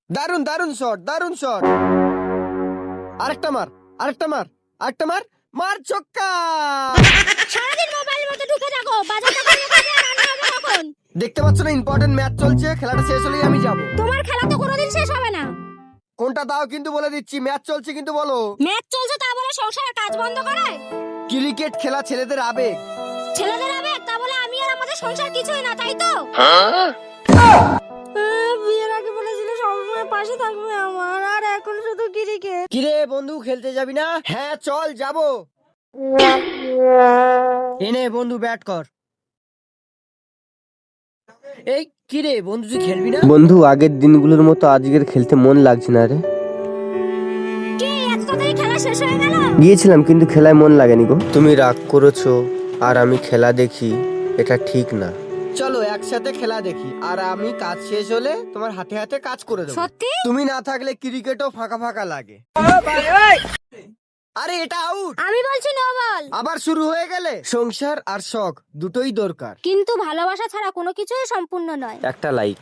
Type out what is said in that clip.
দারুন দারুন শট, দারুন শট। আরেকটা মার, আরেকটা মার, আরেকটা মার, মার ছক্কা। সারাদিন মোবাইলের মধ্যে ঢুকে থাকো, বাজারটা করে কবে আর রান্না হবে কখন? দেখতে পাচ্ছ না ইম্পর্টেন্ট ম্যাচ চলছে, খেলাটা শেষ হলেই আমি যাব। তোমার খেলা তো কোনোদিন শেষ হবে না। কোনটা দাও কিন্তু বলে দিচ্ছি, ম্যাচ চলছে কিন্তু বলো। ম্যাচ চলছে তা বলে সংসারের কাজ বন্ধ করে? ক্রিকেট খেলা ছেলেদের আবেগ। ছেলেদের আবেগ তা বলে আমি আর আমাদের সংসার কিছুই না, তাই তো? বিয়ের আগে বলেছিল সবসময় পাশে থাকবে আমার, আর এখন শুধু ক্রিকেট। কিরে বন্ধু, খেলতে যাবি না? হ্যাঁ চল যাব। এনে বন্ধু ব্যাট কর। এই কিরে বন্ধু, তুই খেলবি না? বন্ধু, আগের দিনগুলোর মতো আজকের খেলতে মন লাগছে না রে। কি এত তাড়াতাড়ি খেলা শেষ হয়ে গেল? গিয়েছিলাম কিন্তু খেলায় মন লাগেনি গো। তুমি রাগ করেছো আর আমি খেলা দেখি, এটা ঠিক না। চলো একসাথে খেলা দেখি, আর আমি কাজ শেষ হলে তোমার হাতে হাতে কাজ করে দেবো। সত্যি? তুমি না থাকলে ক্রিকেটও ফাঁকা ফাঁকা লাগে। আরে এটা আউট। আমি বলছি নো বল। আবার শুরু হয়ে গেলে। সংসার আর শখ দুটোই দরকার। কিন্তু ভালোবাসা ছাড়া কোনো কিছুই সম্পূর্ণ নয়। একটা লাইক।